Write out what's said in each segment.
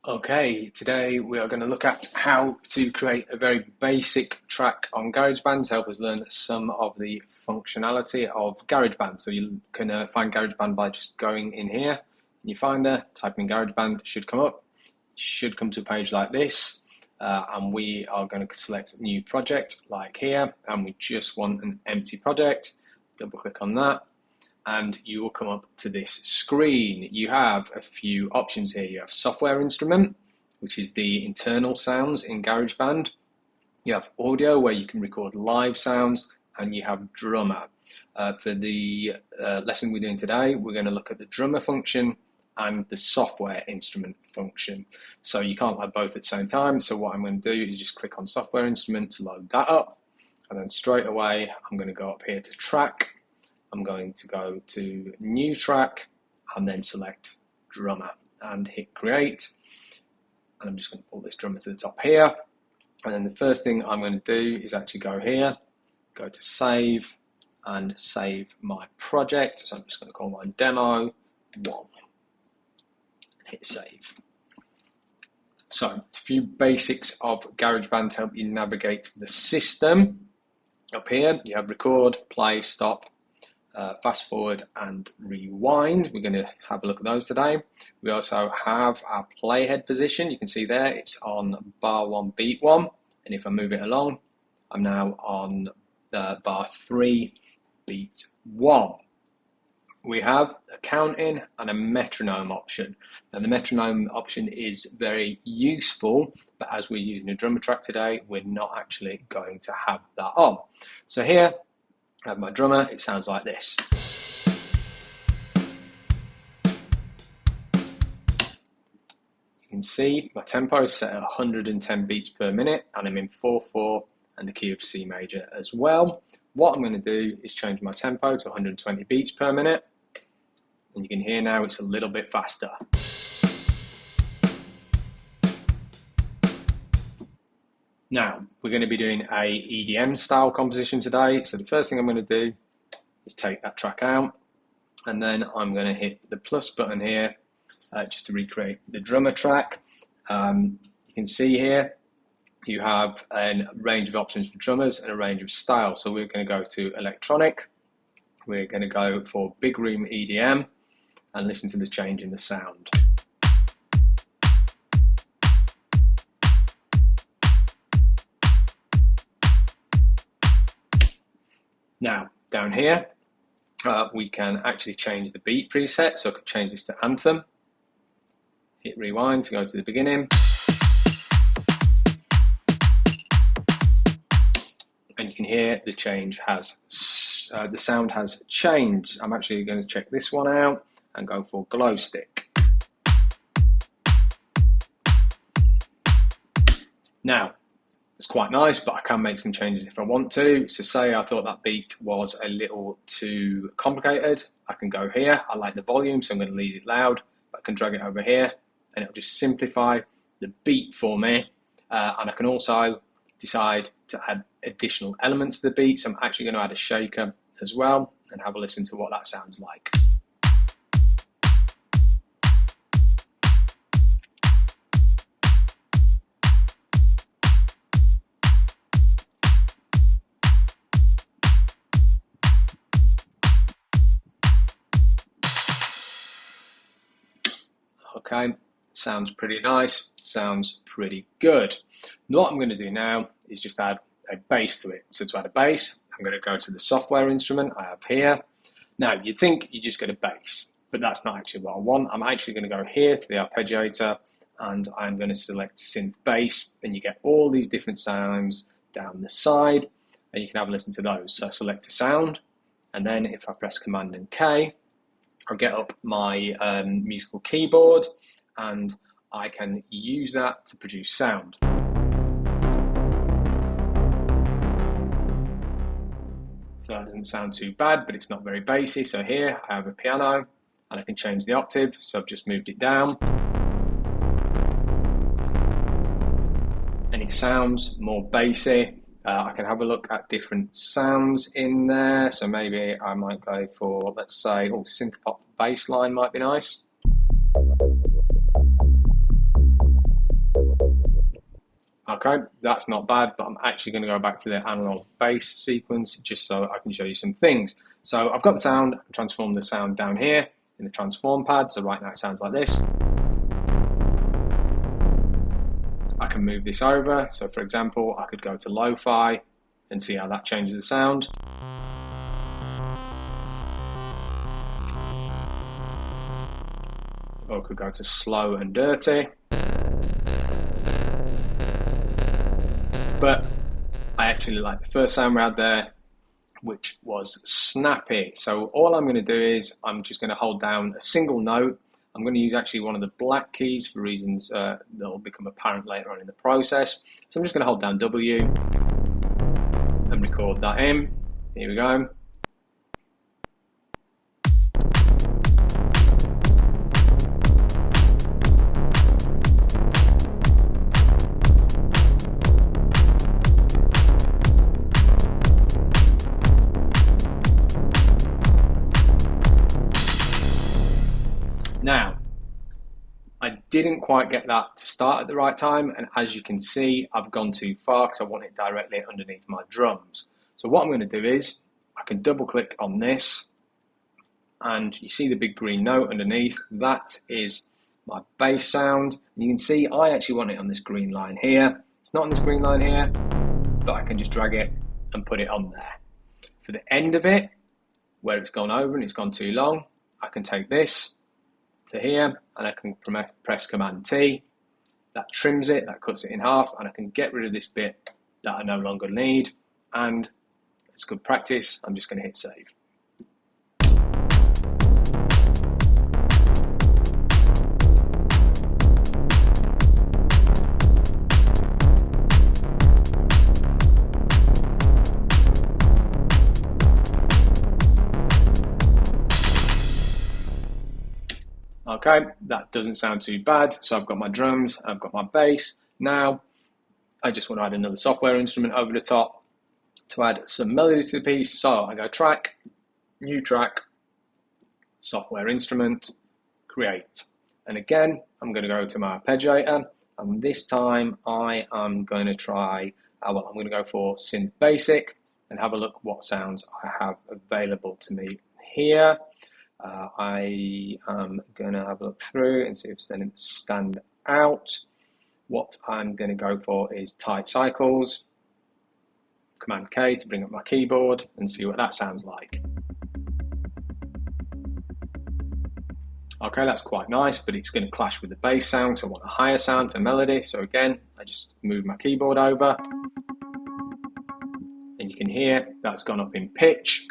Okay, today we are going to look at how to create a very basic track on GarageBand to help us learn some of the functionality of GarageBand. So you can find GarageBand by just going in here in your Finder, typing in GarageBand, it should come up. It should come to a page like this, and we are going to select new project like here, and we just want an empty project. Double click on that, and you will come up to this screen. You have a few options here. You have software instrument, which is the internal sounds in GarageBand. You have audio, where you can record live sounds, and you have drummer. For the lesson we're doing today, we're going to look at the drummer function and the software instrument function. So you can't have both at the same time. So what I'm going to do is just click on software instrument to load that up. And then straight away, I'm going to go up here to track. I'm going to go to new track and then select drummer and hit create. And I'm just going to pull this drummer to the top here. And then the first thing I'm going to do is actually go here, go to save and save my project. So I'm just going to call my demo 1 and hit save. So a few basics of GarageBand to help you navigate the system. Up here you have record, play, stop, fast forward and rewind. We're going to have a look at those today. We also have our playhead position. You can see there it's on bar 1 beat 1, and if I move it along, I'm now on bar 3 beat 1. We have a counting and a metronome option. Now the metronome option is very useful, but as we're using a drummer track today, we're not actually going to have that on. So here I have my drummer. It sounds like this. You can see my tempo is set at 110 beats per minute, and I'm in 4/4 and the key of C major as well. What I'm going to do is change my tempo to 120 beats per minute, and you can hear now it's a little bit faster. Now, we're going to be doing a EDM style composition today. So the first thing I'm going to do is take that track out, and then I'm going to hit the plus button here just to recreate the drummer track. You can see here you have a range of options for drummers and a range of styles. So we're going to go to electronic. We're going to go for big room EDM and listen to the change in the sound. Now, down here, we can actually change the beat preset. So I could change this to anthem. Hit rewind to go to the beginning. And you can hear the change has, the sound has changed. I'm actually going to check this one out and go for glow stick. Now, it's quite nice, but I can make some changes if I want to. So say I thought that beat was a little too complicated, I can go here. I like the volume, so I'm going to leave it loud, but I can drag it over here and it'll just simplify the beat for me. And I can also decide to add additional elements to the beat. So I'm actually going to add a shaker as well and have a listen to what that sounds like. Okay, sounds pretty nice, sounds pretty good. What I'm going to do now is just add a bass to it. So to add a bass, I'm going to go to the software instrument I have here. Now, you'd think you just get a bass, but that's not actually what I want. I'm actually going to go here to the arpeggiator, and I'm going to select synth bass, and you get all these different sounds down the side, and you can have a listen to those. So select a sound, and then if I press Command and K, I'll get up my musical keyboard and I can use that to produce sound. So that doesn't sound too bad, but it's not very bassy. So here I have a piano and I can change the octave. So I've just moved it down. And it sounds more bassy. I can have a look at different sounds in there. So maybe I might go for, let's say, synth pop bass line might be nice. Okay, that's not bad, but I'm actually going to go back to the analog bass sequence just so I can show you some things. So I've got the sound, and transform the sound down here in the transform pad. So right now it sounds like this. I can move this over. So for example, I could go to lo-fi and see how that changes the sound. Or I could go to slow and dirty. But I actually like the first sound we had there, which was snappy. So all I'm going to do is I'm just going to hold down a single note. I'm going to use actually one of the black keys for reasons that will become apparent later on in the process. So I'm just going to hold down W and record that in. Here we go. Now, I didn't quite get that to start at the right time, and as you can see, I've gone too far because I want it directly underneath my drums. So what I'm going to do is, I can double click on this, and you see the big green note underneath. That is my bass sound. And you can see I actually want it on this green line here. It's not on this green line here, but I can just drag it and put it on there. For the end of it, where it's gone over and it's gone too long, I can take this to here and I can press Command T. That trims it, that cuts it in half, and I can get rid of this bit that I no longer need, and it's good practice. I'm just going to hit save. Okay, that doesn't sound too bad. So I've got my drums, I've got my bass. Now, I just want to add another software instrument over the top to add some melody to the piece. So I go track, new track, software instrument, create. And again, I'm going to go to my arpeggiator, and this time I am going to try, I'm going to go for Synth Basic and have a look what sounds I have available to me here. I am going to have a look through and see if anything stand out. What I'm going to go for is tight cycles. Command K to bring up my keyboard and see what that sounds like. Okay, that's quite nice, but it's going to clash with the bass sound, so I want a higher sound for melody. So again, I just move my keyboard over, and you can hear that's gone up in pitch.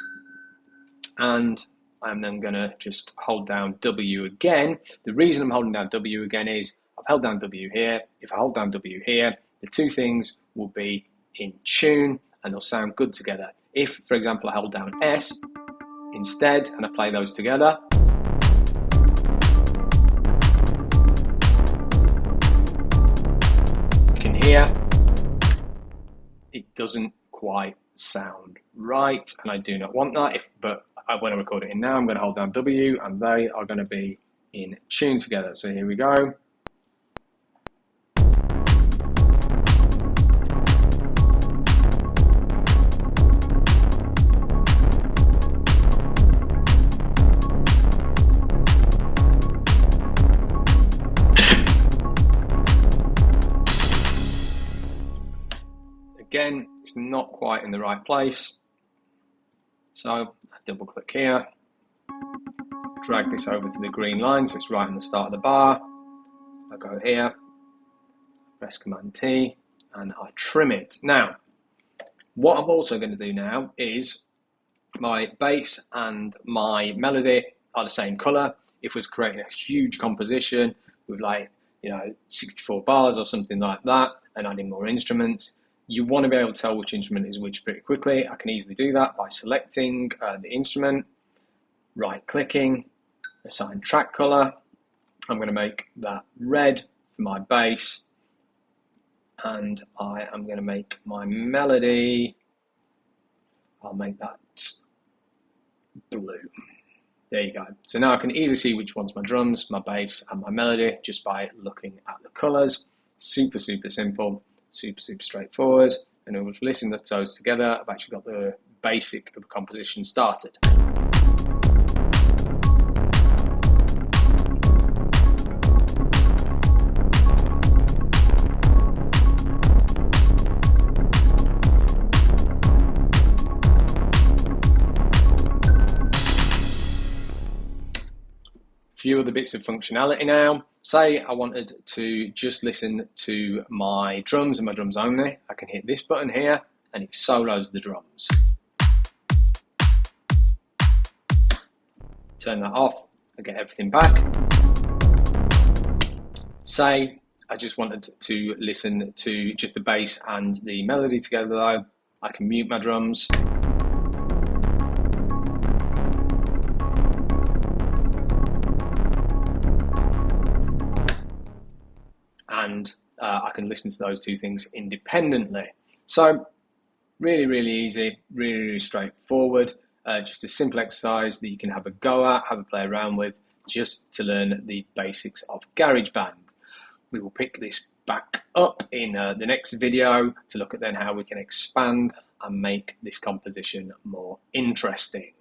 And I'm then going to just hold down W again. The reason I'm holding down W again is I've held down W here. If I hold down W here, the two things will be in tune and they'll sound good together. If, for example, I hold down S instead and I play those together, you can hear it doesn't quite sound right, and I do not want that. But when I record it in now, I'm going to hold down W and they are going to be in tune together. So here we go. Again, it's not quite in the right place. So I double click here, drag this over to the green line so it's right in the start of the bar. I go here, press Command T, and I trim it. Now, what I'm also going to do now is my bass and my melody are the same color. If I was creating a huge composition with 64 bars or something like that and adding more instruments, you want to be able to tell which instrument is which pretty quickly. I can easily do that by selecting the instrument, right-clicking, assign track color. I'm going to make that red for my bass, and I am going to make my melody, I'll make that blue. There you go. So now I can easily see which one's my drums, my bass, and my melody just by looking at the colors. Super, super simple. Super straightforward. And we've listened to those together. I've actually got the basic of the composition started. Few other bits of functionality now. Say I wanted to just listen to my drums and my drums only. I can hit this button here and it solos the drums. Turn that off and get everything back. Say I just wanted to listen to just the bass and the melody together though. I can mute my drums. And I can listen to those two things independently. So really easy, really straightforward. Just a simple exercise that you can have a go at, have a play around with, just to learn the basics of GarageBand. We will pick this back up in the next video to look at then how we can expand and make this composition more interesting.